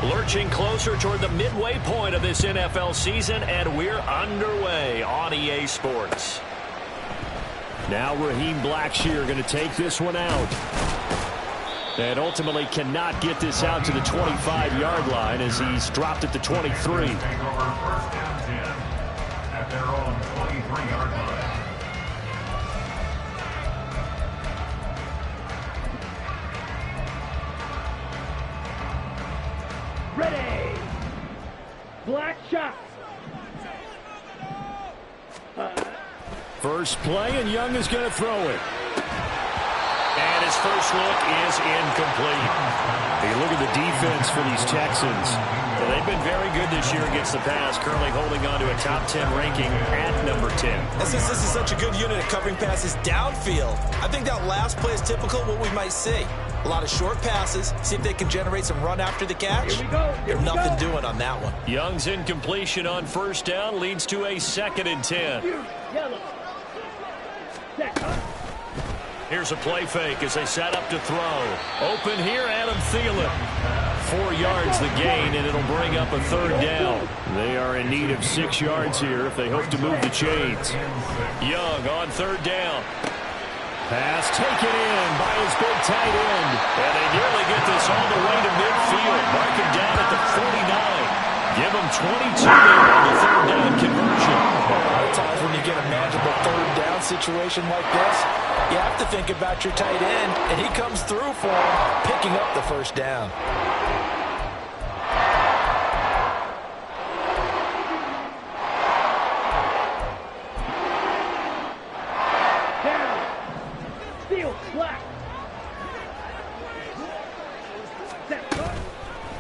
Lurching closer toward the midway point of this NFL season, and we're underway on EA Sports. Now Raheem Blackshear going to take this one out. And ultimately cannot get this out to the 25-yard line as he's dropped at the 23. At their own 23-yard line. Ready. Black shot. First play, and Young is going to throw it. And his first look is incomplete. Hey, look at the defense for these Texans. Well, they've been very good this year against the pass, currently holding on to a top 10 ranking at number 10. Since this is such a good unit at covering passes downfield, I think that last play is typical of what we might see. A lot of short passes, see if they can generate some run after the catch. Here we go. There's nothing doing on that one. Young's incompletion on first down leads to a 2nd and 10. Yellow. Set up. Here's a play fake as they set up to throw. Open here, Adam Thielen. 4 yards the gain, and it'll bring up a 3rd down. They are in need of 6 yards here if they hope to move the chains. Young on 3rd down. Pass taken in by his big tight end. And they nearly get this all the way to midfield. Mark him down at the 49. Give him 22 there on the 3rd down conversion. A lot of times when you get a manageable 3rd down situation like this, you have to think about your tight end, and he comes through for him, picking up the 1st down.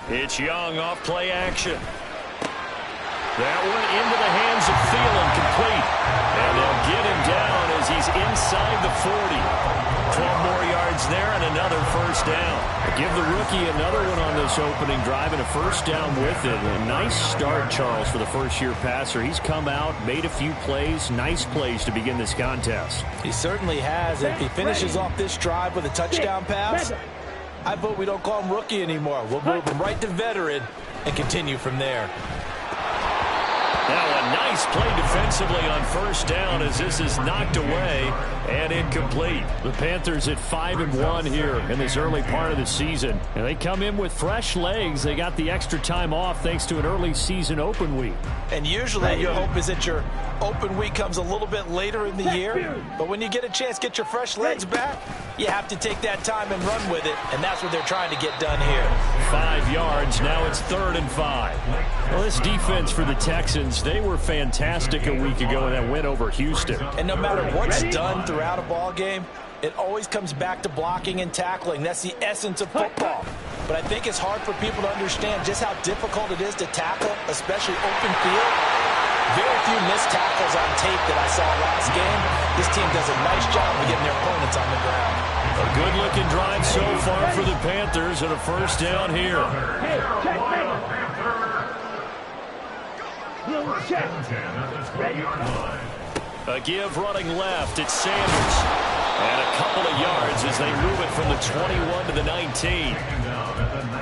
It's Young off play action. That one into the hands of Thielen, complete. And they'll get him down as he's inside the 40. 12 more yards there and another 1st down. Give the rookie another one on this opening drive and a 1st down with it. A nice start, Charles, for the first-year passer. He's come out, made a few plays, nice plays to begin this contest. He certainly has. If he finishes off this drive with a touchdown pass, I vote we don't call him rookie anymore. We'll move him right to veteran and continue from there. Now a nice play defensively on 1st down as this is knocked away and incomplete. The Panthers at 5-1 here in this early part of the season. And they come in with fresh legs. They got the extra time off thanks to an early season open week. And usually your hope is that your open week comes a little bit later in the year. But when you get a chance to get your fresh legs back, you have to take that time and run with it. And that's what they're trying to get done here. 5 yards. Now it's 3rd and 5. Well, this defense for the Texans, they were fantastic a week ago in that win over Houston. And no matter what's done throughout a ball game, it always comes back to blocking and tackling. That's the essence of football. But I think it's hard for people to understand just how difficult it is to tackle, especially open field. Very few missed tackles on tape that I saw last game. This team does a nice job of getting their opponents on the ground. A good-looking drive so far for the Panthers and a 1st down here. Hey, check, check. Ready. A give running left. It's Sanders. And a couple of yards as they move it from the 21 to the 19.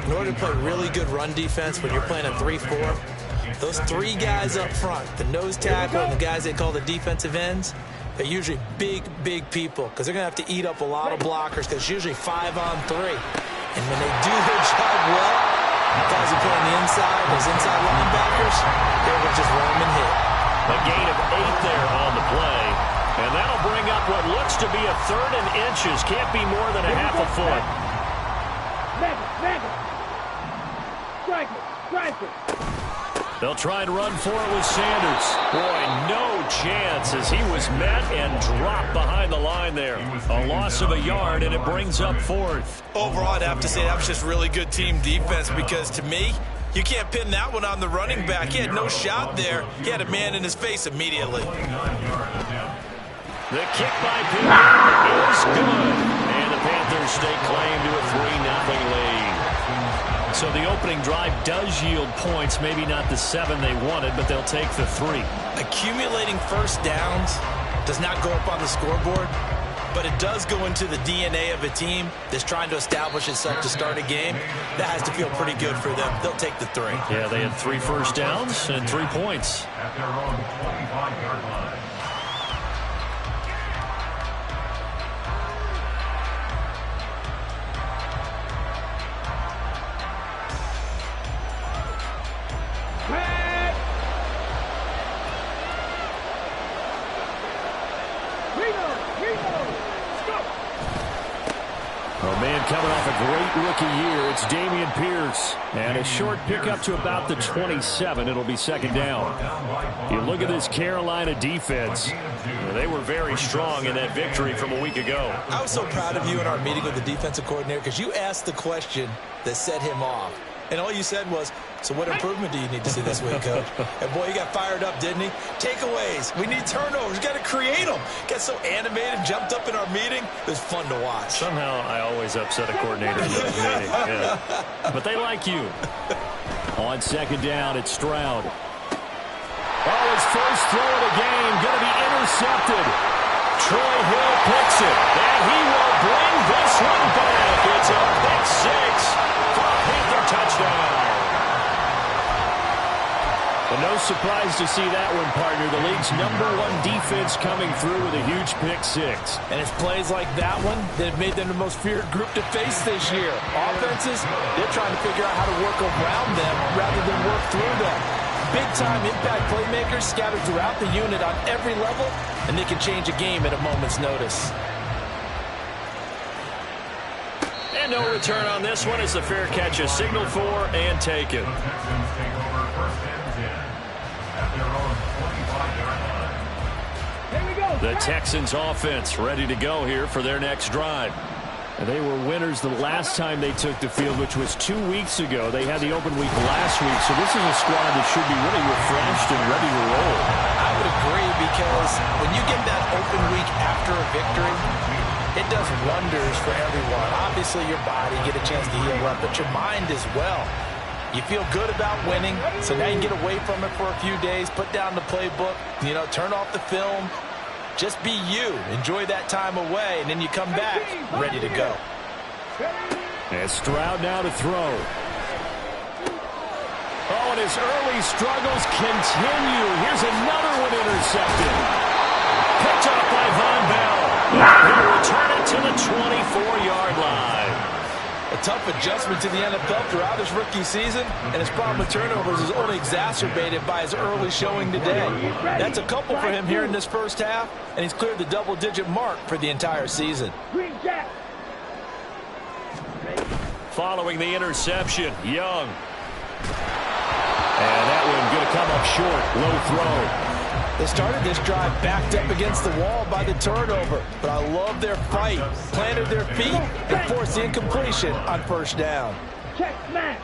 In order to play really good run defense when you're playing a 3-4, those 3 guys up front, the nose tackle and the guys they call the defensive ends, they're usually big, big people because they're going to have to eat up a lot of blockers because it's usually 5 on 3. And when they do their job well, guys who play on the inside, those inside linebackers, they're going to just run them and hit. A gain of 8 there on the play. And that'll bring up what looks to be a 3rd and inches. Can't be more than a half a foot. Strike it. They'll try and run for it with Sanders. Boy, no chance as he was met and dropped behind the line there. A loss of a yard, and it brings up 4th. Overall, I'd have to say that was just really good team defense because to me, you can't pin that one on the running back. He had no shot there. He had a man in his face immediately. The kick by Pittman is good. And the Panthers stake claim to a 3-0 lead. So the opening drive does yield points. Maybe not the 7 they wanted, but they'll take the 3. Accumulating 1st downs does not go up on the scoreboard. but it does go into the DNA of a team that's trying to establish itself to start a game. That has to feel pretty good for them. They'll take the 3. Yeah, they had 3 first downs and 3 points. At their own 25-yard line. Coming off a great rookie year, it's Dameon Pierce. And a short pickup to about the 27. It'll be second down. You look at this Carolina defense. They were very strong in that victory from a week ago. I was so proud of you in our meeting with the defensive coordinator because you asked the question that set him off. And all you said was, so what improvement do you need to see this week, Coach? And, boy, he got fired up, didn't he? Takeaways. We need turnovers. Got to create them. Got so animated, jumped up in our meeting. It was fun to watch. Somehow I always upset a coordinator in the meeting. Yeah. But they like you. On second down, it's Stroud. Oh, his first throw of the game going to be intercepted. Troy Hill picks it. And he will bring this one back. It's a pick 6 for a Panther touchdown. And no surprise to see that one, partner. The league's #1 defense coming through with a huge pick 6. And it's plays like that one that have made them the most feared group to face this year. Offenses, they're trying to figure out how to work around them rather than work through them. Big-time impact playmakers scattered throughout the unit on every level, and they can change a game at a moment's notice. And no return on this one as the fair catch is signaled for and taken. The Texans take over 1st and 10 at their own 25-yard line. Here we go. The Texans offense ready to go here for their next drive. They were winners the last time they took the field, which was 2 weeks ago. They had the open week last week, so this is a squad that should be really refreshed and ready to roll. I would agree because when you get that open week after a victory, it does wonders for everyone. Obviously, your body, get a chance to heal up, but your mind as well. You feel good about winning, so now you can get away from it for a few days, put down the playbook, turn off the film. Just be you. Enjoy that time away, and then you come back ready to go. And Stroud now to throw. Oh, and his early struggles continue. Here's another one intercepted. Picked up by Von Bell. He'll return it to the 24-yard line. A tough adjustment to the NFL throughout his rookie season, and his problem with turnovers is only exacerbated by his early showing today. That's a couple for him here in this first half, and he's cleared the double-digit mark for the entire season. Green Jack. Following the interception, Young. And that one going to come up short. Low throw. They started this drive backed up against the wall by the turnover, but I love their fight. Planted their feet and forced the incompletion on first down. Check smash.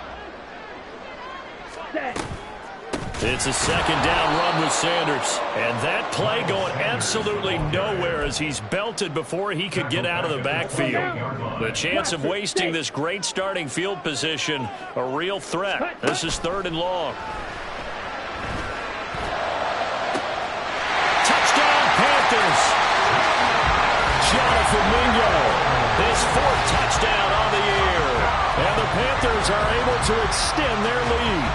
Set. It's a second down run with Sanders. And that play going absolutely nowhere as he's belted before he could get out of the backfield. The chance of wasting this great starting field position, a real threat. This is 3rd and long. Jonathan Mingo, his 4th touchdown on the year. And the Panthers are able to extend their lead.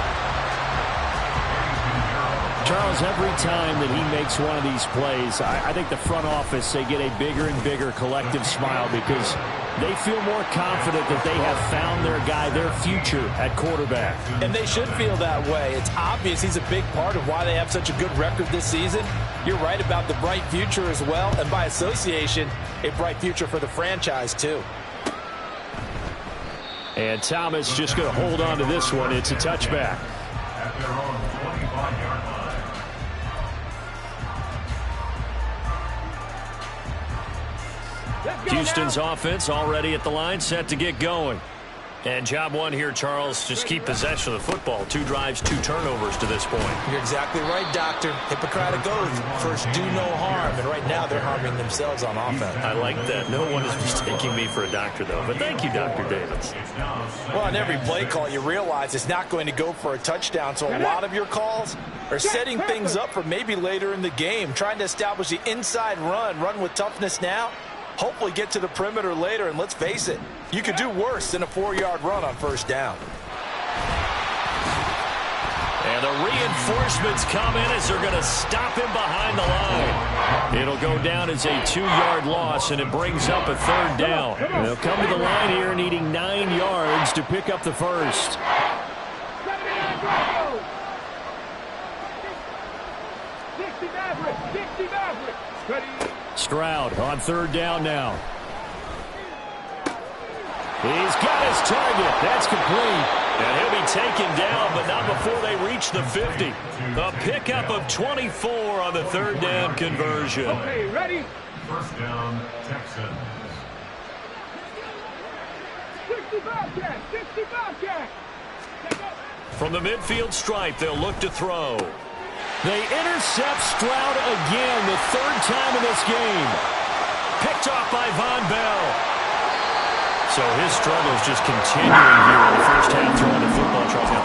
Charles, every time that he makes one of these plays, I think the front office, they get a bigger and bigger collective smile because they feel more confident that they have found their guy, their future at quarterback. And they should feel that way. It's obvious he's a big part of why they have such a good record this season. You're right about the bright future as well, and by association, a bright future for the franchise too. And Thomas just going to hold on to this one. It's a touchback. At their own 25-yard line. Houston's offense already at the line, set to get going. And job one here, Charles, just keep possession of the football. 2 drives, 2 turnovers to this point. You're exactly right, Doctor. Hippocratic oath. First, do no harm. And right now, they're harming themselves on offense. I like that. No one is mistaking me for a doctor, though. But thank you, Dr. Davis. Well, on every play call, you realize it's not going to go for a touchdown. So a lot of your calls are setting things up for maybe later in the game, trying to establish the inside run with toughness now. hopefully get to the perimeter later. And let's face it, you could do worse than a 4-yard run on first down. And the reinforcements come in as they're going to stop him behind the line. It'll go down as a 2-yard loss, and it brings up a third down. They'll come to the line here needing 9 yards to pick up the first. 60 Maverick, 60 Maverick. Ready. Stroud on third down now. He's got his target. That's complete. And he'll be taken down, but not before they reach the 50. A pickup of 24 on the third down conversion. Okay, ready? First down, Texans. 60 Bobcat, 60 Bobcat. From the midfield stripe, they'll look to throw. They intercept Stroud again, the third time in this game. Picked off by Von Bell. So his struggles just continuing here in the first half throwing the football. Charles got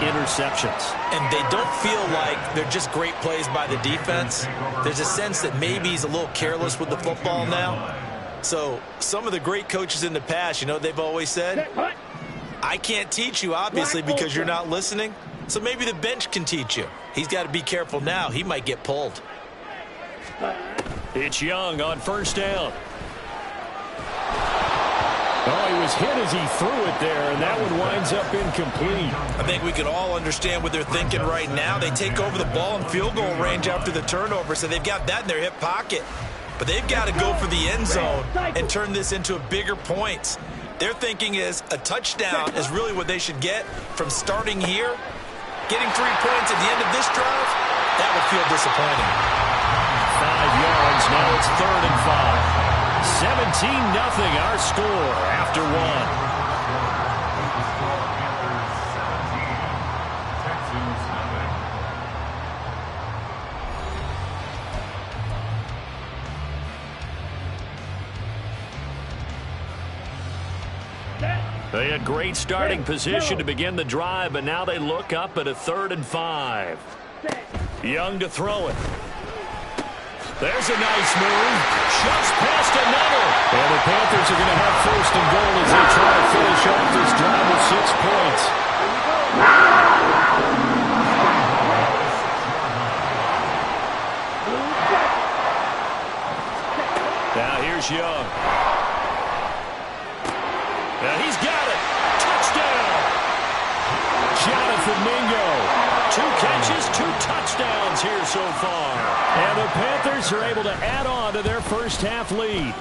3 interceptions. And they don't feel like they're just great plays by the defense. There's a sense that maybe he's a little careless with the football now. So some of the great coaches in the past, you know, they've always said, I can't teach you, obviously, because you're not listening. So maybe the bench can teach you. He's got to be careful now. He might get pulled. It's Young on first down. Oh, he was hit as he threw it there, and that one winds up incomplete. I think we can all understand what they're thinking right now. They take over the ball in field goal range after the turnover, so they've got that in their hip pocket. But they've got to go for the end zone and turn this into a bigger points. Their thinking is a touchdown is really what they should get from starting here. Getting 3 points at the end of this drive, that would feel disappointing. 5 yards, now it's 3rd and 5. 17-0 our score after 1. They had great starting position to begin the drive, but now they look up at a 3rd and 5. Young to throw it. There's a nice move. Just past another. And the Panthers are going to have 1st and goal as they try to finish off this drive with 6 points. Now here's Young. And he's got it. Touchdown. Jonathan Mingo. 2 catches, 2 touchdowns here so far. And the Panthers are able to add on to their first half lead.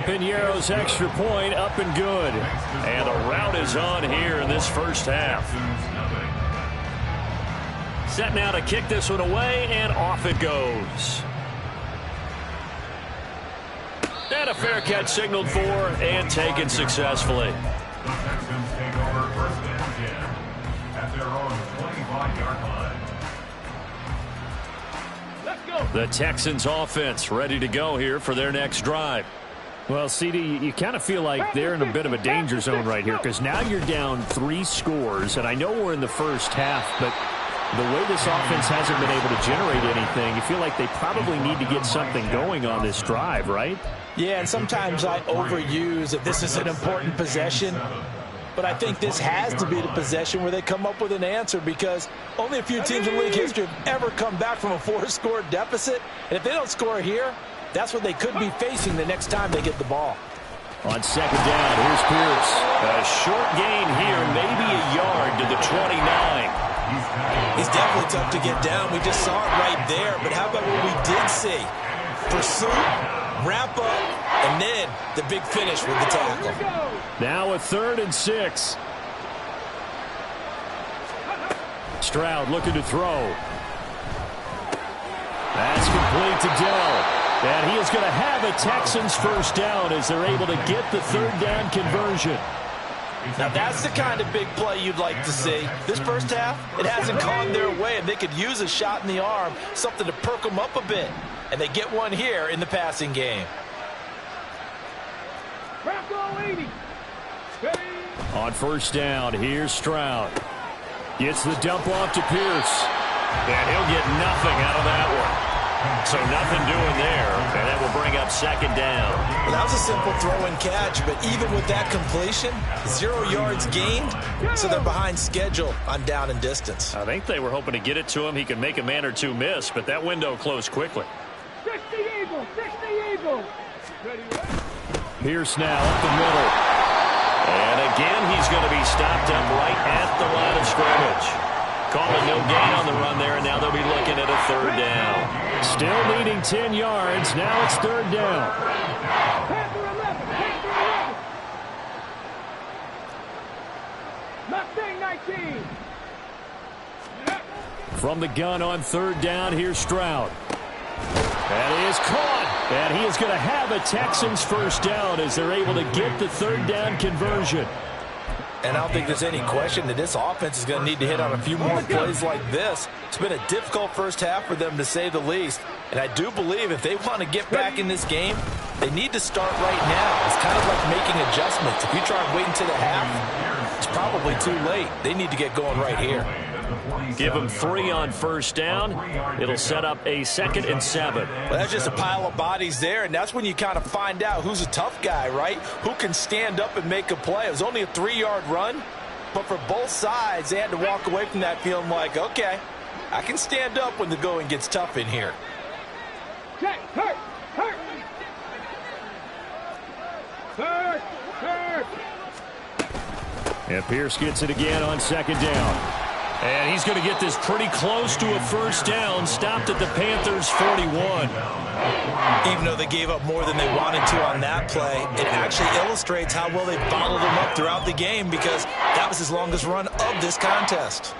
Piñeiro's extra point up and good. And the rout is on here in this first half. Set now to kick this one away, and off it goes. And a fair catch signaled for and taken successfully. The Texans take over first and 10 at their own 25-yard line. Let's go. The Texans offense ready to go here for their next drive. Well, CD, you kind of feel like they're in a bit of a danger zone right here because now you're down 3 scores, and I know we're in the first half, but the way this offense hasn't been able to generate anything, you feel like they probably need to get something going on this drive, right? Yeah, and sometimes I overuse that this is an important possession. But I think this has to be the possession where they come up with an answer because only a few teams in league history have ever come back from a 4-score deficit. And if they don't score here, that's what they could be facing the next time they get the ball. On second down, here's Pierce. A short gain here, maybe a yard to the 29. He's definitely tough to get down. We just saw it right there. But how about what we did see? Pursuit, wrap up, and then the big finish with the tackle. Now a 3rd and 6. Stroud looking to throw. That's complete to Dell. And he is going to have a Texans first down as they're able to get the 3rd down conversion. Now that's the kind of big play you'd like to see. This first half, it hasn't gone their way, and they could use a shot in the arm, something to perk them up a bit. And they get one here in the passing game. On first down, here's Stroud. Gets the dump off to Pierce. And he'll get nothing out of that one. So nothing doing there. And that will bring up up second down. Well, that was a simple throw and catch, but even with that completion, 0 yards gained, so they're behind schedule on down and distance. I think they were hoping to get it to him. He could make a man or two miss, but that window closed quickly. 60 Eagles, 60 Eagles. Ready, Pierce now up the middle. And again, he's going to be stopped up right at the line of scrimmage. Calling no gain on the run there, and now they'll be looking at a third down. Still needing 10 yards. Now it's third down. Panther 11, Panther 11. Mustang 19. From the gun on third down, here's Stroud. That is caught. And he is going to have a Texans first down as they're able to get the third down conversion. And I don't think there's any question that this offense is going to need to hit on a few more plays like this. It's been a difficult first half for them, to say the least. And I do believe if they want to get back in this game, they need to start right now. It's kind of like making adjustments. If you try and wait until the half, it's probably too late. They need to get going right here. Give them 3 on first down. It'll set up a 2nd and 7. Well, that's just a pile of bodies there, and that's when you kind of find out who's a tough guy, right? Who can stand up and make a play. It was only a 3-yard run, but for both sides, they had to walk away from that feeling like, okay, I can stand up when the going gets tough in here. Check, hurt, hurt. Hurt, hurt. And Pierce gets it again on second down. And he's going to get this pretty close to a first down, stopped at the Panthers' 41. Even though they gave up more than they wanted to on that play, it actually illustrates how well they bottled them up throughout the game, because that was his longest run of this contest.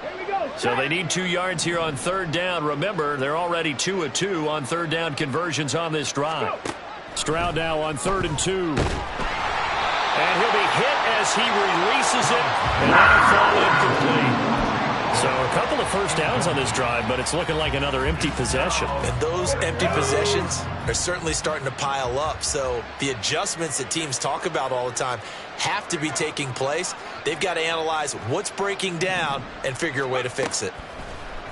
Here we go. So they need 2 yards here on third down. Remember, they're already 2 of 2 on third down conversions on this drive. Stroud now on 3rd and 2. And he'll be hit as he releases it, and that'll fall incomplete. So a couple of first downs on this drive, but it's looking like another empty possession. And those empty possessions are certainly starting to pile up. So the adjustments that teams talk about all the time have to be taking place. They've got to analyze what's breaking down and figure a way to fix it.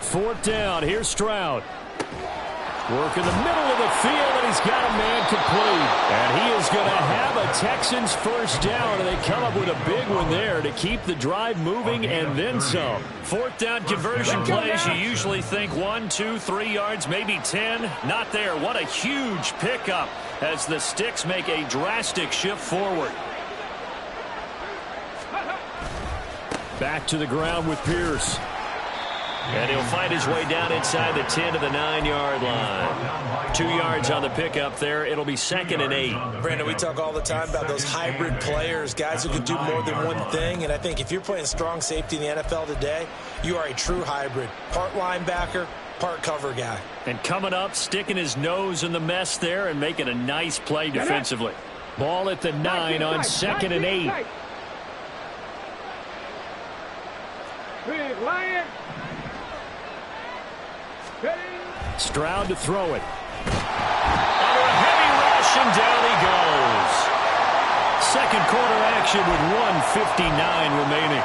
4th down. Here's Stroud. Work in the middle of the field, and he's got a man complete. And he is going to have a Texans first down, and they come up with a big one there to keep the drive moving and then some. 4th down conversion plays, you usually think 1, 2, 3 yards, maybe 10. Not there. What a huge pickup as the Sticks make a drastic shift forward. Back to the ground with Pierce. And he'll find his way down inside the 10 to the 9-yard line. 2 yards on the pickup there. It'll be 2nd and 8. Brandon, we talk all the time about those hybrid players, guys who can do more than one thing. And I think if you're playing strong safety in the NFL today, you are a true hybrid. Part linebacker, part cover guy. And coming up, sticking his nose in the mess there and making a nice play defensively. Ball at the 9 on 2nd and 8. Big Lion. Stroud to throw it. Under a heavy rush, and down he goes. 2nd quarter action with 1:59 remaining.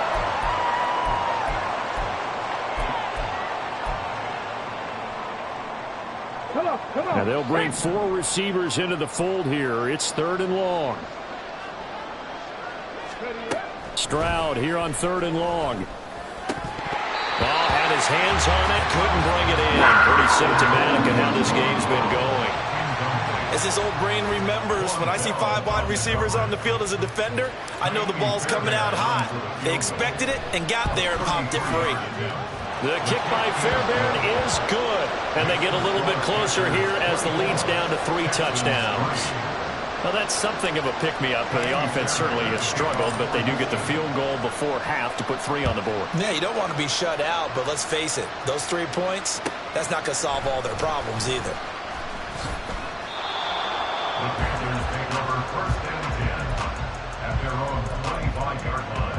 Come on. Now they'll bring 4 receivers into the fold here. It's 3rd and long. Stroud here on 3rd and long. Ball had his hands on it, couldn't bring it in. Pretty symptomatic of how this game's been going. As his old brain remembers, when I see 5 wide receivers on the field as a defender, I know the ball's coming out hot. They expected it and got there and popped it free. The kick by Fairbairn is good. And they get a little bit closer here as the lead's down to 3 touchdowns. Well, that's something of a pick-me-up. The offense certainly has struggled, but they do get the field goal before half to put 3 on the board. Yeah, you don't want to be shut out, but let's face it, those 3 points, that's not going to solve all their problems either. The Panthers take over 1st and 10 at their own 25-yard line.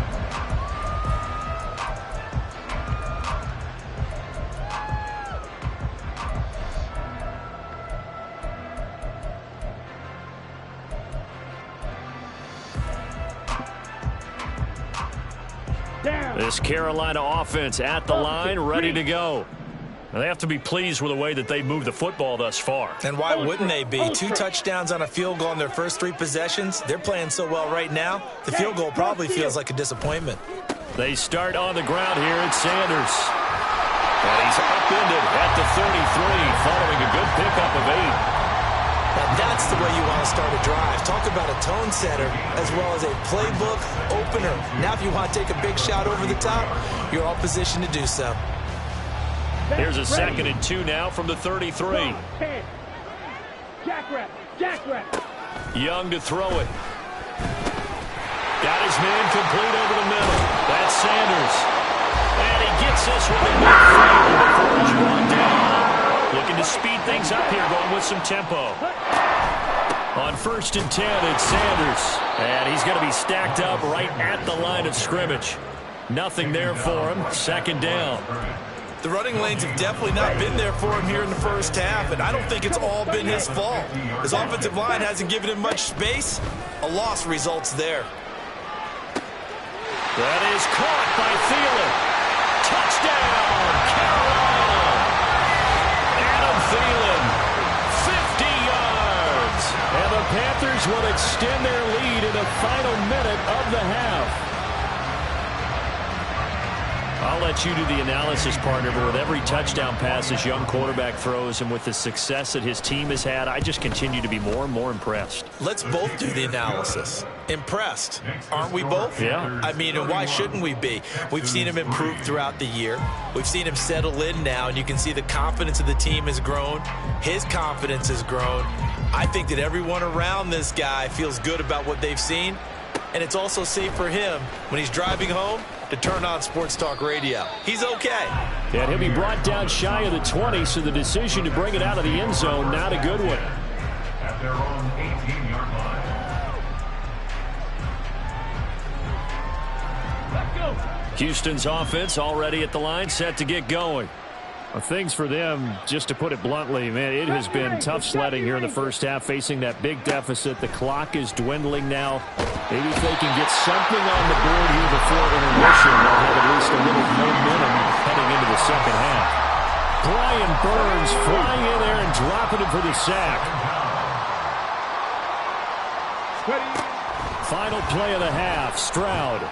This Carolina offense at the line, ready to go. They have to be pleased with the way that they moved the football thus far. And why wouldn't they be? 2 touchdowns on a field goal in their first 3 possessions. They're playing so well right now, the field goal probably feels like a disappointment. They start on the ground here at Sanders. And he's upended at the 33 following a good pickup of 8. And that's the way you want to start a drive. Talk about a tone setter as well as a playbook opener. Now if you want to take a big shot over the top, you're all positioned to do so. Here's a 2nd and 2 now from the 33. Jackrabbit. Young to throw it. Got his man complete over the middle. That's Sanders. And he gets this one in midfield before he's brought down. Looking to speed things up here, going with some tempo. On 1st and 10, it's Sanders. And he's going to be stacked up right at the line of scrimmage. Nothing there for him. 2nd down. The running lanes have definitely not been there for him here in the first half, and I don't think it's all been his fault. His offensive line hasn't given him much space. A loss results there. That is caught by Thielen. Touchdown, Carolina. Adam Thielen, 50 yards. And the Panthers will extend their lead in the final minute of the half. I'll let you do the analysis, partner, but with every touchdown pass this young quarterback throws and with the success that his team has had, I just continue to be more and more impressed. Let's both do the analysis. Impressed, aren't we both? Yeah. I mean, and why shouldn't we be? We've seen him improve throughout the year. We've seen him settle in now, and you can see the confidence of the team has grown. His confidence has grown. I think that everyone around this guy feels good about what they've seen, and it's also safe for him when he's driving home to turn on Sports Talk Radio. He's okay. And he'll be brought down shy of the 20, so the decision to bring it out of the end zone, not a good one. At their own 18-yard line. Let's go. Houston's offense already at the line, set to get going. Well, things for them, just to put it bluntly, man, it has been tough sledding here in the first half, facing that big deficit. The clock is dwindling now. Maybe if they can get something on the board here before intermission, they'll have at least a little momentum heading into the second half. Brian Burns flying in there and dropping it for the sack. Final play of the half, Stroud.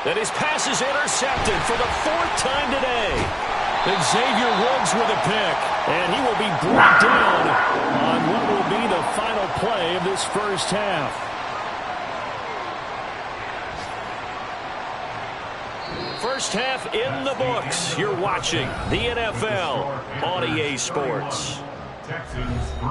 And his pass is intercepted for the 4th time today. Xavier Woods with a pick, and he will be brought down on what will be the final play of this first half. First half in the books. You're watching the NFL on EA Sports. Texans 3.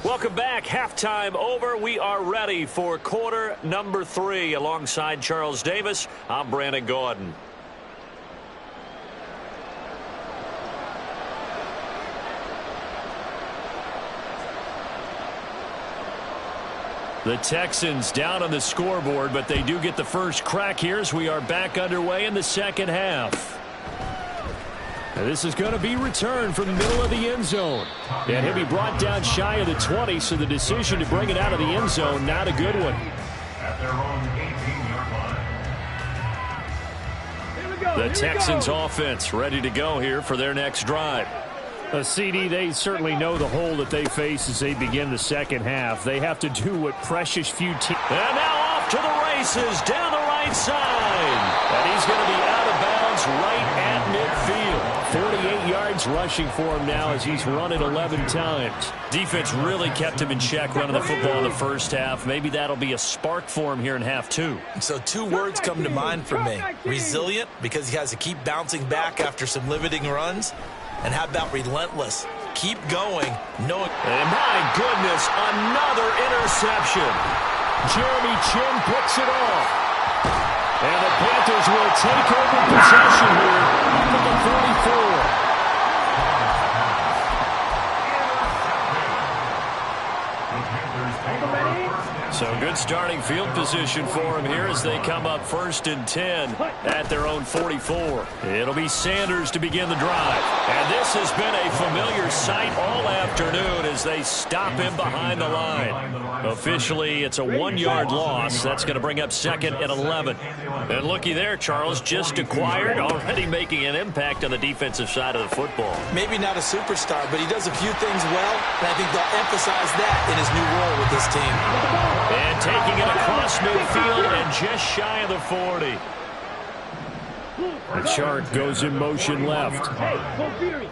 Welcome back. Halftime over. We are ready for quarter number 3. Alongside Charles Davis, I'm Brandon Gaudin. The Texans down on the scoreboard, but they do get the first crack here as we are back underway in the second half. This is going to be returned from the middle of the end zone. And he'll be brought down shy of the 20, so the decision to bring it out of the end zone, not a good one. At their own 18-yard line. The Texans offense ready to go here for their next drive. CD, they certainly know the hole that they face as they begin the second half. They have to do what precious few teams. And now off to the races down the right side. And he's going to be out of bounds right at midfield. 48 yards rushing for him now as he's run it 11 times. Defense really kept him in check running the football in the first half. Maybe that'll be a spark for him here in half 2. So 2 words come to mind for me. Resilient, because he has to keep bouncing back after some limiting runs. And how about relentless? Keep going. And my goodness, another interception. Jeremy Chinn picks it off. And the Panthers will take over possession here up at the 34. So good starting field position for him here as they come up 1st and 10 at their own 44. It'll be Sanders to begin the drive. And this has been a familiar sight all afternoon as they stop him behind the line. Officially, it's a 1-yard loss. That's going to bring up 2nd and 11. And looky there, Charles, just acquired, already making an impact on the defensive side of the football. Maybe not a superstar, but he does a few things well, and I think they'll emphasize that in his new role with this team. And taking it across midfield and just shy of the 40. The Shark goes in motion left. Hey, go Fury.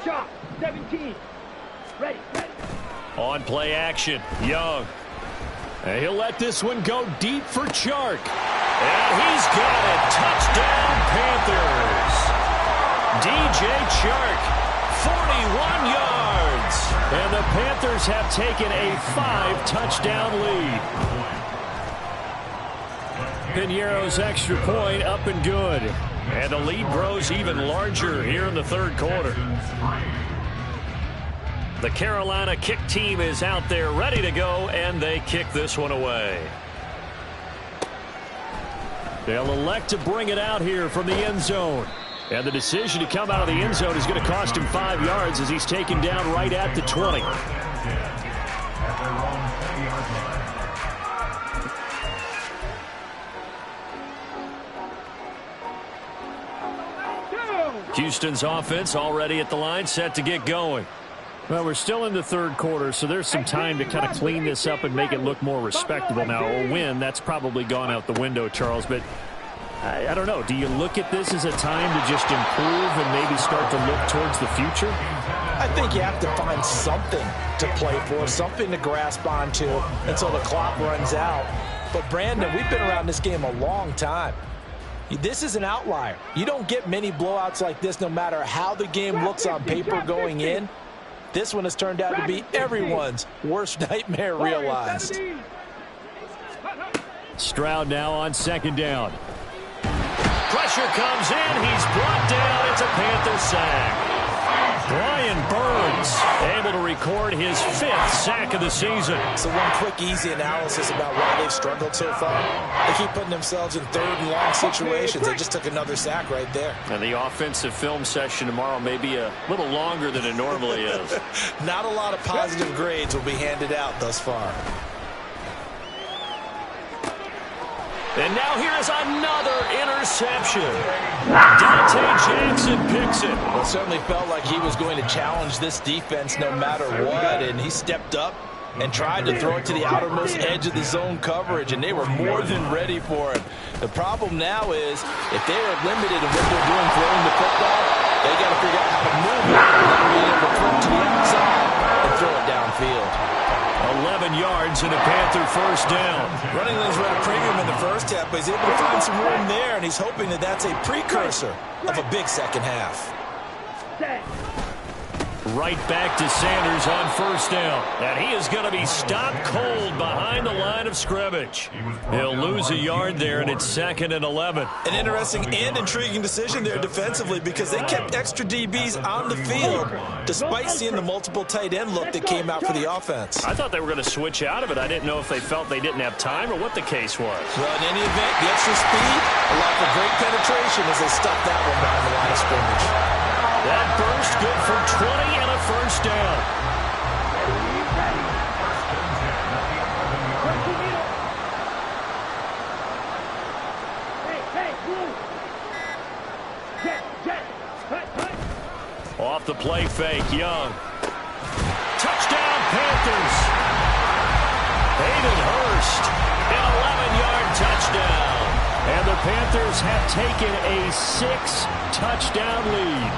Shot, 17. Ready. On play action, Young. And he'll let this one go deep for Chark. And he's got it. Touchdown, Panthers. DJ Chark, 41 yards. And the Panthers have taken a 5-touchdown lead. Piñeiro's extra point up and good. And the lead grows even larger here in the 3rd quarter. The Carolina kick team is out there ready to go, and they kick this one away. They'll elect to bring it out here from the end zone. And the decision to come out of the end zone is going to cost him 5 yards as he's taken down right at the 20. Houston's offense already at the line, set to get going. Well, we're still in the 3rd quarter, so there's some time to kind of clean this up and make it look more respectable. Now, a win, that's probably gone out the window, Charles, but I don't know. Do you look at this as a time to just improve and maybe start to look towards the future? I think you have to find something to play for, something to grasp onto until the clock runs out. But, Brandon, we've been around this game a long time. This is an outlier. You don't get many blowouts like this no matter how the game looks on paper going in. This one has turned out to be everyone's worst nightmare realized. Stroud now on 2nd down. Pressure comes in. He's brought down. It's a Panther sack. Brian Burns able to record his 5th sack of the season. So one quick, easy analysis about why they've struggled so far. They keep putting themselves in 3rd and long situations. They just took another sack right there. And the offensive film session tomorrow may be a little longer than it normally is. Not a lot of positive grades will be handed out thus far. And now here's another interception. Dante Jackson picks it. Well, it certainly felt like he was going to challenge this defense no matter what, and he stepped up and tried to throw it to the outermost edge of the zone coverage, and they were more than ready for it. The problem now is if they are limited in what they're doing throwing the football, they got to figure out how to move it without being able to throw it to the outside and throw it downfield. 11 yards and a Panther 1st down. Running lanes were at a premium in the first half, but he's able to find some room there, and he's hoping that that's a precursor of a big second half. Right back to Sanders on 1st down. And he is going to be stopped cold behind the line of scrimmage. He'll lose a yard there, and it's 2nd and 11. An interesting and intriguing decision there defensively because they kept extra DBs on the field despite seeing the multiple tight end look that came out for the offense. I thought they were going to switch out of it. I didn't know if they felt they didn't have time or what the case was. Well, in any event, the extra speed allowed for great penetration as they stuffed that one behind the line of scrimmage. That burst good for 20 and a 1st down. Off the play fake, Young. Touchdown, Panthers. Hayden Hurst, an 11-yard touchdown. And the Panthers have taken a 6-touchdown lead.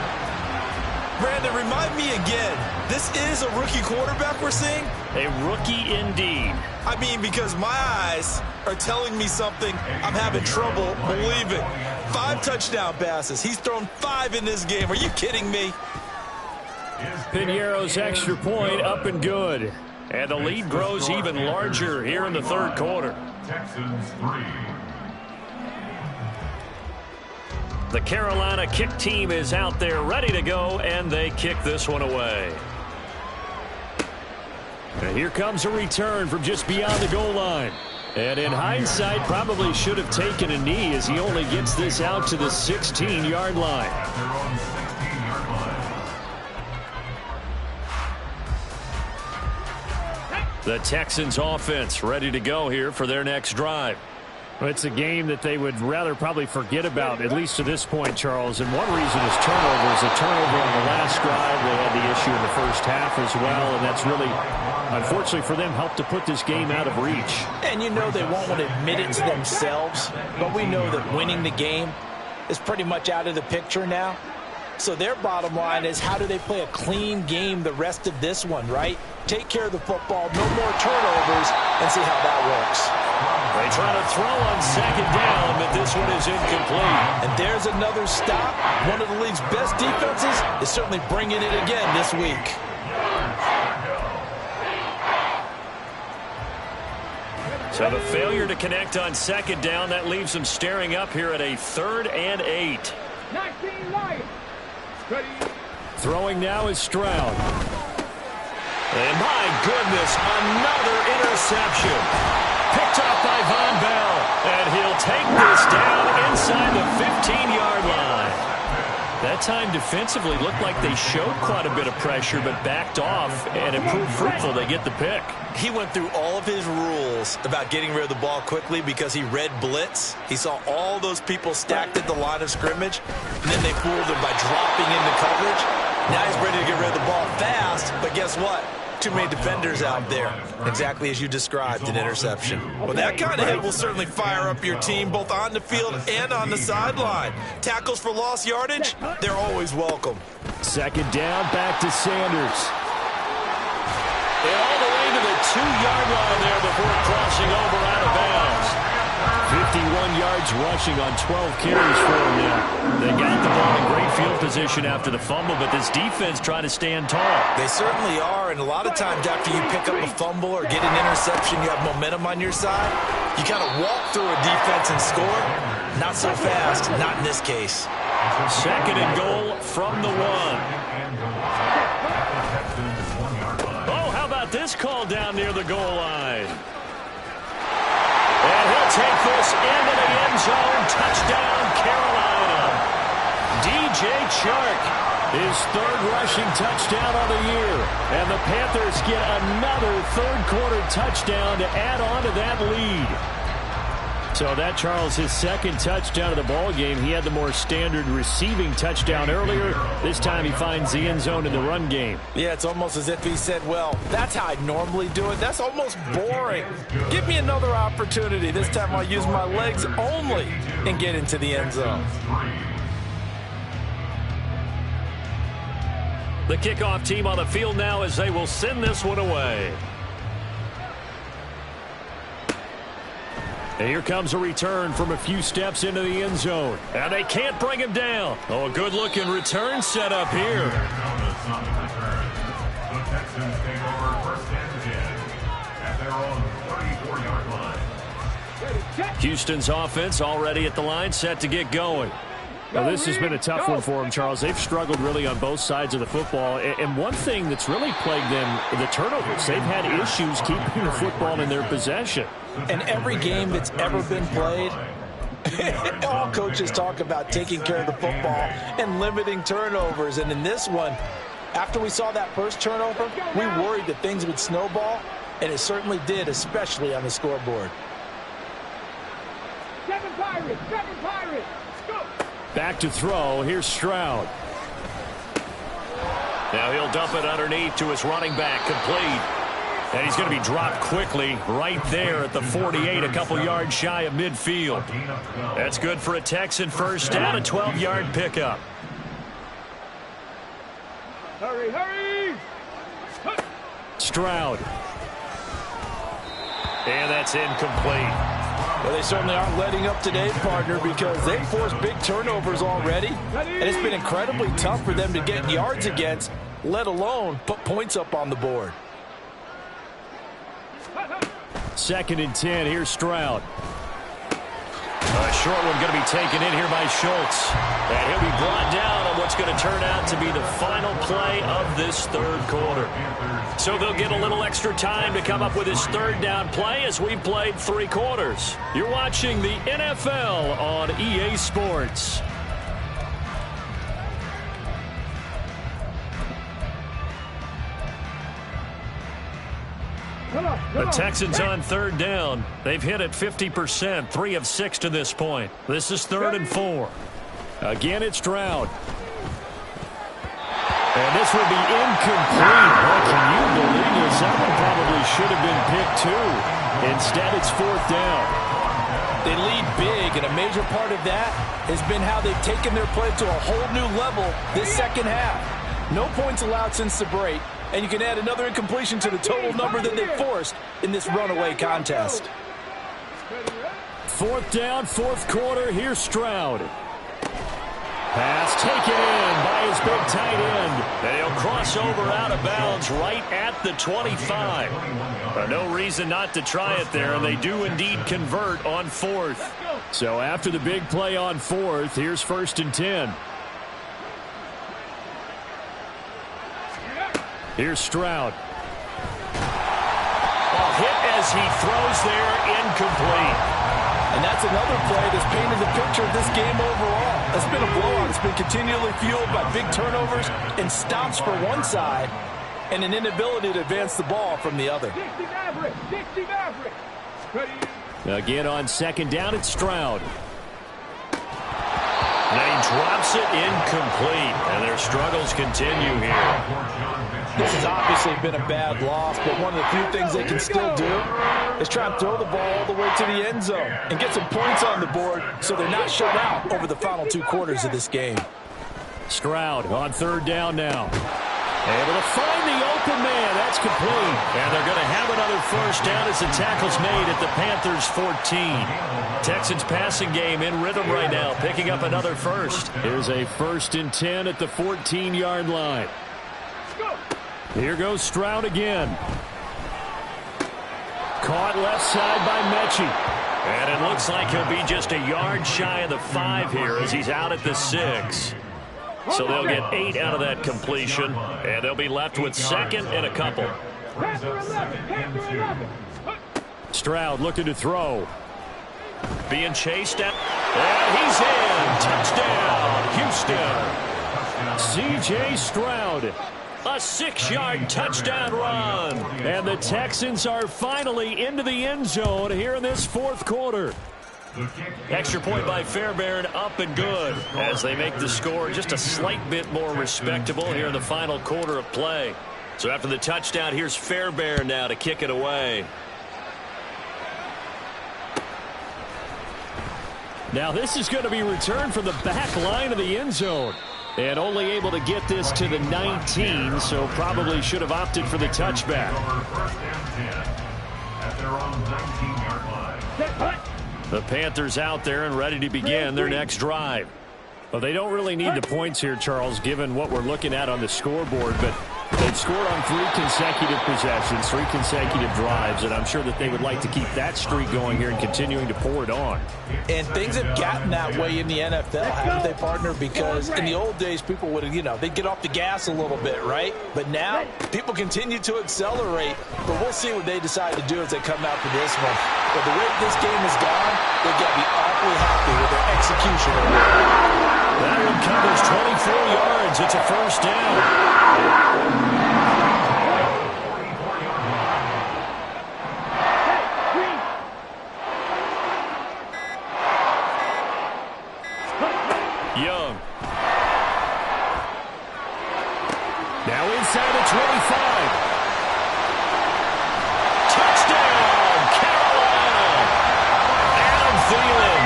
Brandon, remind me again, this is a rookie quarterback we're seeing? A rookie indeed. I mean, because my eyes are telling me something I'm having trouble believing. 5 touchdown passes. He's thrown 5 in this game. Are you kidding me? Piñeiro's extra point up and good. And the lead grows even larger here in the 3rd quarter. Texans 3. The Carolina kick team is out there ready to go, and they kick this one away. And here comes a return from just beyond the goal line. And in hindsight, probably should have taken a knee as he only gets this out to the 16-yard line. The Texans offense ready to go here for their next drive. Well, it's a game that they would rather probably forget about, at least to this point, Charles. And one reason is turnovers. A turnover on the last drive. They had the issue in the first half as well, and that's really, unfortunately for them, helped to put this game out of reach. And you know they won't want to admit it to themselves, but we know that winning the game is pretty much out of the picture now. So their bottom line is, how do they play a clean game the rest of this one, right? Take care of the football, no more turnovers, and see how that works. They try to throw on second down, but this one is incomplete. And there's another stop. One of the league's best defenses is certainly bringing it again this week. So the failure to connect on second down, that leaves them staring up here at a 3rd and 8. 19 Lions. Ready. Throwing now is Stroud. And my goodness, another interception. Picked up by Von Bell. And he'll take this down inside the 15-yard line. That time defensively looked like they showed quite a bit of pressure, but backed off, and it proved fruitful. They get the pick. He went through all of his rules about getting rid of the ball quickly because he read blitz. He saw all those people stacked at the line of scrimmage, and then they fooled him by dropping into coverage. Now he's ready to get rid of the ball fast, but guess what? Too many defenders out there. Exactly as you described, an interception. Well, that kind of hit will certainly fire up your team, both on the field and on the sideline. Tackles for lost yardage, they're always welcome. Second down, back to Sanders. And all the way to the 2-yard line there before crossing over out of bounds. 51 yards rushing on 12 carries for him now. They got the ball in great field position after the fumble, but this defense trying to stand tall. They certainly are, and a lot of times after you pick up a fumble or get an interception, you have momentum on your side. You kind of walk through a defense and score. Not so fast, not in this case. Second and goal from the 1. Oh, how about this call down near the goal line? And he'll take this into the end zone. Touchdown, Carolina. DJ Chark, his 3rd rushing touchdown of the year. And the Panthers get another 3rd-quarter touchdown to add on to that lead. So that, Charles, his 2nd touchdown of the ball game. He had the more standard receiving touchdown earlier. This time he finds the end zone in the run game. Yeah, it's almost as if he said, well, that's how I normally do it. That's almost boring. Give me another opportunity. This time I'll use my legs only and get into the end zone. The kickoff team on the field now as they will send this one away. And here comes a return from a few steps into the end zone. And they can't bring him down. Oh, a good-looking return set up here. The Texans take over 1st and 10 at their own 34-yard line. Houston's offense already at the line, set to get going. Well, this has been a tough one for them, Charles. They've struggled really on both sides of the football. And one thing that's really plagued them, the turnovers. They've had issues keeping the football in their possession. And every game that's ever been played, all coaches talk about taking care of the football and limiting turnovers. And in this one, after we saw that first turnover, we worried that things would snowball, and it certainly did, especially on the scoreboard. 7 Pirates, 7 Pirates. Go. Back to throw. Here's Stroud. Now he'll dump it underneath to his running back, complete. And he's going to be dropped quickly right there at the 48, a couple yards shy of midfield. That's good for a Texan first down, a 12-yard pickup. Hurry, hurry. Stroud. And that's incomplete. Well, they certainly aren't letting up today, partner, because they've forced big turnovers already. And it's been incredibly tough for them to get yards against, let alone put points up on the board. 2nd and 10. Here's Stroud. A short one going to be taken in here by Schultz. And he'll be brought down on what what's going to turn out to be the final play of this third quarter. So they'll get a little extra time to come up with this third down play as we've played 3 quarters. You're watching the NFL on EA Sports. The Texans on third down. They've hit it 50%, 3 of 6 to this point. This is 3rd and 4. Again, it's Stroud. And this will be incomplete. Oh, can you believe this? That one probably should have been picked too. Instead, it's 4th down. They lead big, and a major part of that has been how they've taken their play to a whole new level this second half. No points allowed since the break, and you can add another incompletion to the total number that they forced in this runaway contest. 4th down, 4th quarter. Here's Stroud. Pass taken in by his big tight end. And he'll cross over out of bounds right at the 25. No reason not to try it there, and they do indeed convert on 4th. So after the big play on 4th, here's 1st and 10. Here's Stroud. Hit as he throws there, incomplete. And that's another play that's painted the picture of this game overall. It's been a blowout. It's been continually fueled by big turnovers and stops for one side and an inability to advance the ball from the other. Again on 2nd down, it's Stroud. And he drops it incomplete, and their struggles continue here. This has obviously been a bad loss, but one of the few things they can still do is try and throw the ball all the way to the end zone and get some points on the board so they're not shut out over the final 2 quarters of this game. Stroud on 3rd down now. Able to find the open man. That's complete. And they're going to have another 1st down as the tackle's made at the Panthers' 14. Texans passing game in rhythm right now, picking up another 1st. Here's a 1st and 10 at the 14-yard line. Here goes Stroud again. Caught left side by Mechie. And it looks like he'll be just a yard shy of the 5 here as he's out at the 6. So they'll get 8 out of that completion, and they'll be left with 2nd and a couple. Stroud looking to throw. Being chased out. And he's in. Touchdown, Houston. C.J. Stroud. A 6-yard touchdown run. And the Texans are finally into the end zone here in this 4th quarter. Extra point by Fairbairn, up and good as they make the score just a slight bit more respectable here in the final quarter of play. So after the touchdown, here's Fairbairn now to kick it away. Now this is going to be returned from the back line of the end zone. And only able to get this to the 19, so probably should have opted for the touchback. The Panthers out there and ready to begin their next drive. Well, they don't really need the points here, Charles, given what we're looking at on the scoreboard, but they've scored on 3 consecutive possessions, 3 consecutive drives, and I'm sure that they would like to keep that streak going here and continuing to pour it on. And things have gotten that way in the NFL, haven't they, partner? Because in the old days, people would, they'd get off the gas a little bit, right? But now, people continue to accelerate, but we'll see what they decide to do as they come out for this one. But the way this game has gone, they've got to be awfully happy with their execution. That one covers 24 yards. It's a 1st down. Young. Now inside the 25. Touchdown, Carolina. Adam Thielen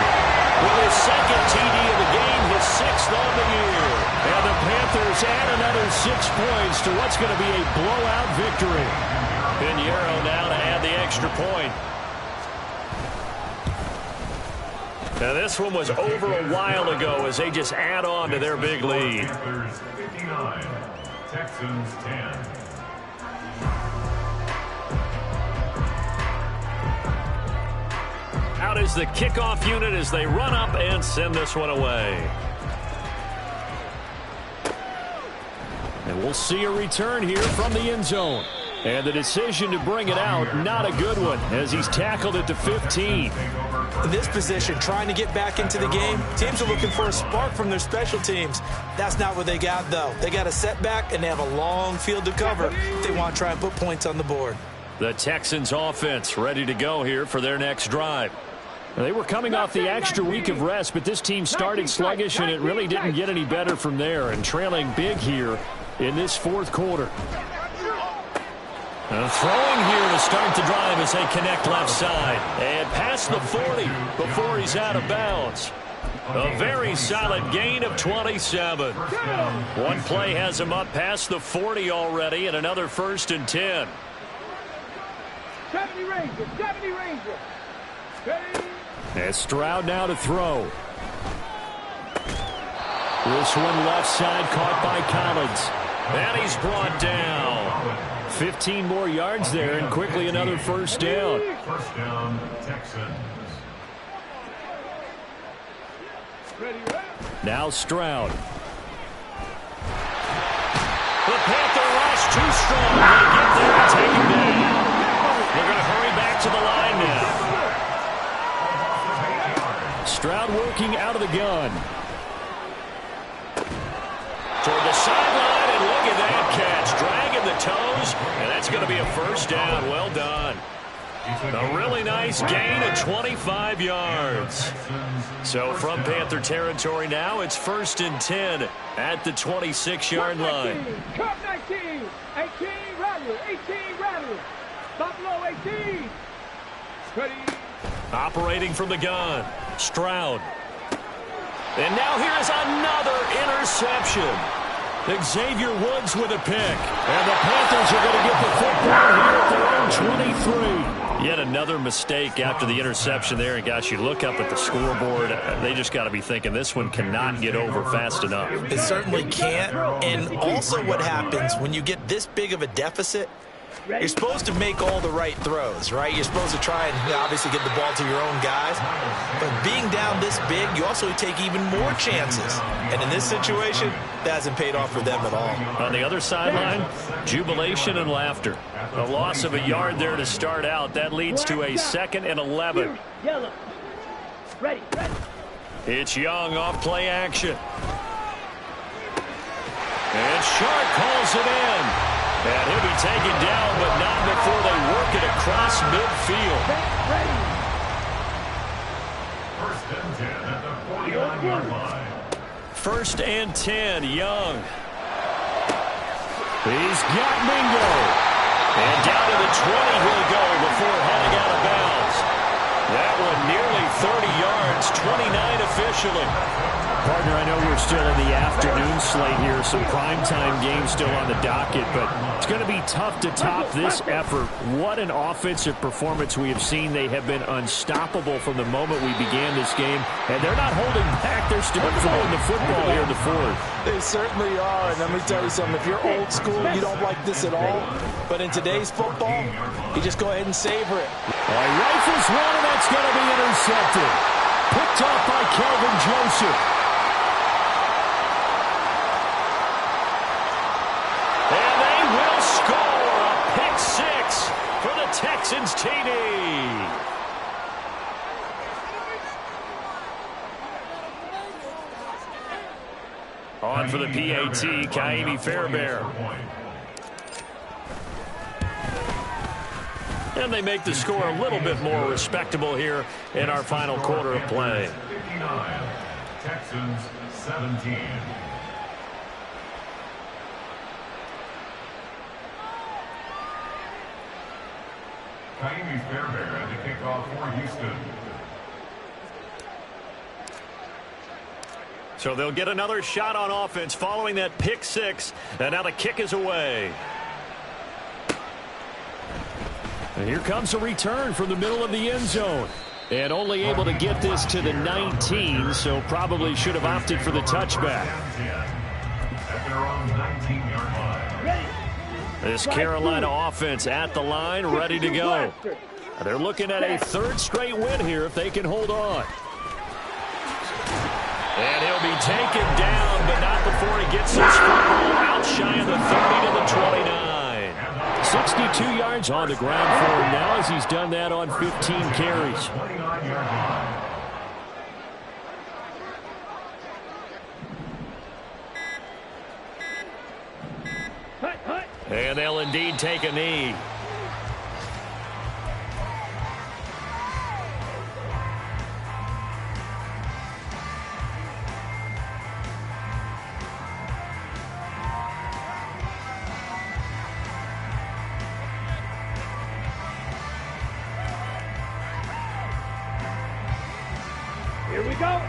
with his 2nd TD of the game, his 6th on the year. And the Panthers add another 6 points to what's going to be a blowout victory. Pinheiro now to add the extra point. Now this one was over a while ago as they just add on to their big lead. Panthers 59, Texans 10. Out is the kickoff unit as they run up and send this one away. And we'll see a return here from the end zone. And the decision to bring it out, not a good one, as he's tackled at the 15. In this position, trying to get back into the game, teams are looking for a spark from their special teams. That's not what they got, though. They got a setback, and they have a long field to cover if they want to try and put points on the board. The Texans offense ready to go here for their next drive. They were coming off the extra week of rest, but this team started sluggish, and it really didn't get any better from there, and trailing big here in this fourth quarter. Throwing here to start the drive as they connect left side. And past the 40 before he's out of bounds. A very solid gain of 27. One play has him up past the 40 already, and another 1st and 10. 70 Rangers, 70 Rangers. Ready? And Stroud now to throw. This one left side caught by Collins. And he's brought down. 15 more yards there, and quickly another 1st down. First down, Texans. Now Stroud. The Panther rush too strong. They get there and take him down. They're going to hurry back to the line now. Stroud working out of the gun. Toward the sideline, and look at that catch. Dragging the toes, and that's going to be a 1st down. Well done. A really nice gain of 25 yards. So from Panther territory now, it's 1st and 10 at the 26-yard line. Cup 19, 18 Rattle, 18 Rattle. Buffalo 18. Ready? Operating from the gun, Stroud. And now here is another interception. Xavier Woods with a pick. And the Panthers are going to get the football here at their own 23. Yet another mistake after the interception there. And, gosh, you look up at the scoreboard. They just got to be thinking this one cannot get over fast enough. It certainly can't. And also what happens when you get this big of a deficit, you're supposed to make all the right throws, right? You're supposed to try and obviously get the ball to your own guys. But being down this big, you also take even more chances. And in this situation, that hasn't paid off for them at all. On the other sideline, jubilation and laughter. A loss of a yard there to start out. That leads to a 2nd and 11. Yellow. Ready, ready. It's Young off play action. And Shark calls it in. And he'll be taken down, but not before they work it across midfield. First and 10 at the 49-yard line. 1st and 10, Young. He's got Mingo. And down to the 20 he'll go before heading out of bounds. That one nearly 30 yards, 29 officially. Partner, I know we're still in the afternoon slate here, some primetime games still on the docket, but it's going to be tough to top this effort. What an offensive performance we have seen. They have been unstoppable from the moment we began this game, and they're not holding back. They're still throwing the football here in the 4th. They certainly are, and let me tell you something. If you're old school, you don't like this at all. But in today's football, you just go ahead and savor it. Rifles one, and that's going to be intercepted. Picked off by Kelvin Joseph. Texans TD. On for the PAT, Ka'imi Fairbairn. And they make the score a little bit more respectable here in our final quarter of play. 59, Texans 17. Ka'imi Fairbairn to kick off for Houston. So they'll get another shot on offense following that pick 6. And now the kick is away. And here comes a return from the middle of the end zone. And only able to get this to the 19, so probably should have opted for the touchback. At their own 19-yard line. This Carolina offense at the line, ready to go. They're looking at a 3rd straight win here if they can hold on. And he'll be taken down, but not before he gets his football out shy of the 22 yards on the ground for him now as he's done that on 15 carries. 29-yard line. And they'll indeed take a knee. Here we go.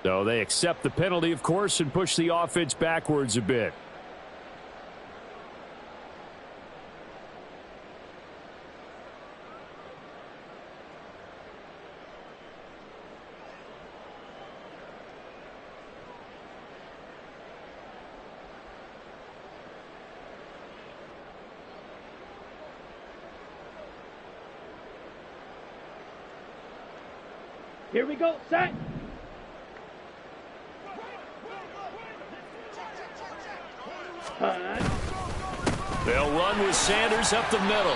So they accept the penalty, of course, and push the offense backwards a bit. Here we go. Set. They'll run with Sanders up the middle.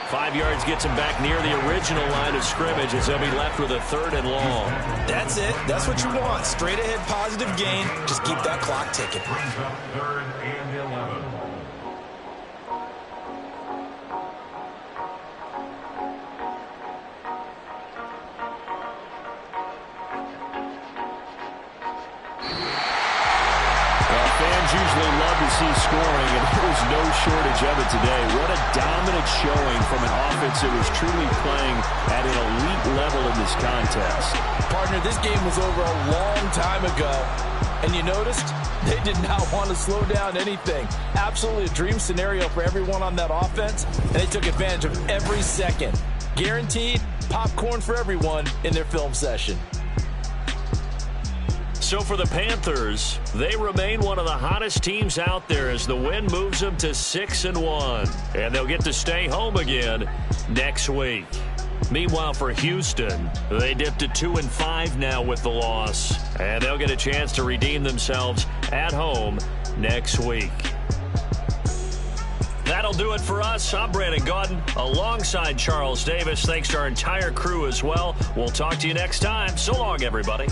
5 yards gets him back near the original line of scrimmage as they'll be left with a 3rd and long. That's it. That's what you want. Straight ahead positive gain. Just keep that clock ticking. Brings up 3rd and 11. Usually love to see scoring, and there's no shortage of it today. What a dominant showing from an offense that was truly playing at an elite level in this contest. Partner, this game was over a long time ago, and you noticed they did not want to slow down anything. Absolutely a dream scenario for everyone on that offense, and they took advantage of every second. Guaranteed popcorn for everyone in their film session. So for the Panthers, they remain one of the hottest teams out there as the win moves them to 6-1. And they'll get to stay home again next week. Meanwhile, for Houston, they dipped to 2-5 now with the loss. And they'll get a chance to redeem themselves at home next week. That'll do it for us. I'm Brandon Gaudin alongside Charles Davis. Thanks to our entire crew as well. We'll talk to you next time. So long, everybody.